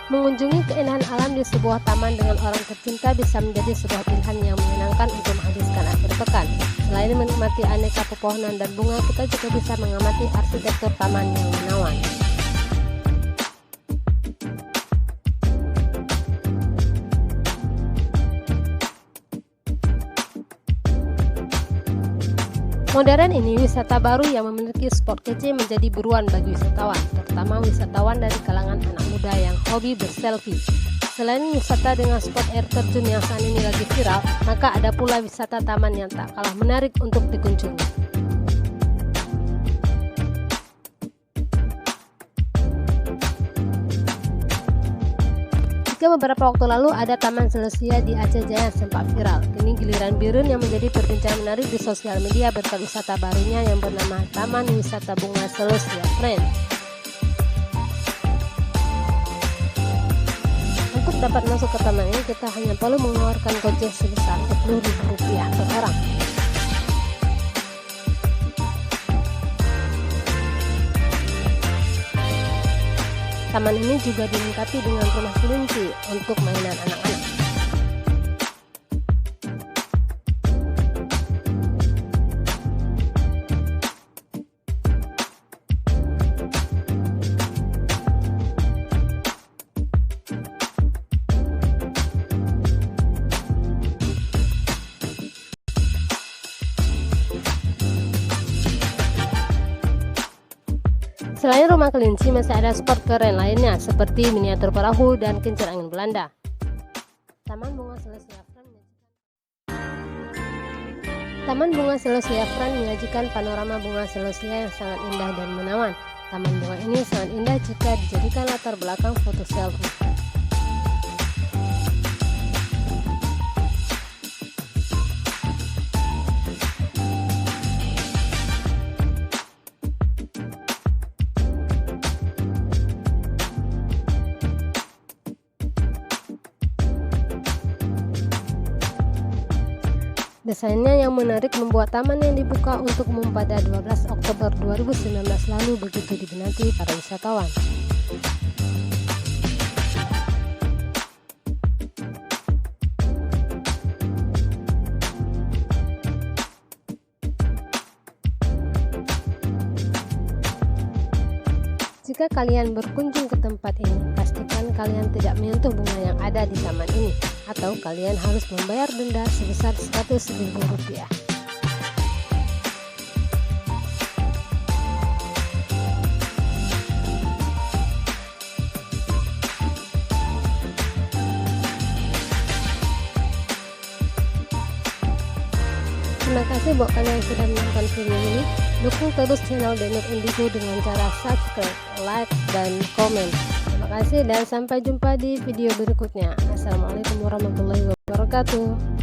Mengunjungi keindahan alam di sebuah taman dengan orang tercinta bisa menjadi sebuah pilihan yang menyenangkan untuk menghabiskan akhir pekan. Selain menikmati aneka pepohonan dan bunga, kita juga bisa mengamati arsitektur taman yang menawan. Modern ini wisata baru yang memiliki spot kece menjadi buruan bagi wisatawan, terutama wisatawan dari kalangan anak muda yang hobi berselfie. Selain wisata dengan spot air terjun yang saat ini lagi viral, maka ada pula wisata taman yang tak kalah menarik untuk dikunjungi. Jika beberapa waktu lalu ada Taman Selesnya di Aceh Jaya yang sempat viral, kini giliran Birun yang menjadi perbincangan menarik di sosial media berkat wisata barunya yang bernama Taman Wisata Bunga Selesnya Friend. Untuk dapat masuk ke taman ini, kita hanya perlu mengeluarkan kocek sebesar Rp10.000 per orang. Taman ini juga dilengkapi dengan rumah kelinci untuk mainan anak-anak. Selain rumah kelinci, masih ada spot keren lainnya seperti miniatur perahu dan kincir angin Belanda. Taman Bunga Selesnya Friend menyajikan panorama bunga selesnya yang sangat indah dan menawan. Taman bunga ini sangat indah jika dijadikan latar belakang foto selfie. Desainnya yang menarik membuat taman yang dibuka untuk umum pada 12 Oktober 2019 lalu begitu diminati para wisatawan. Jika kalian berkunjung ke tempat ini, pastikan kalian tidak menyentuh bunga yang ada di taman ini, atau kalian harus membayar denda sebesar Rp100.000. Terima kasih buat kalian yang sudah menonton video ini. Dukung terus channel Denur Indigo dengan cara subscribe, like, dan komen. Terima kasih dan sampai jumpa di video berikutnya. Assalamualaikum warahmatullahi wabarakatuh.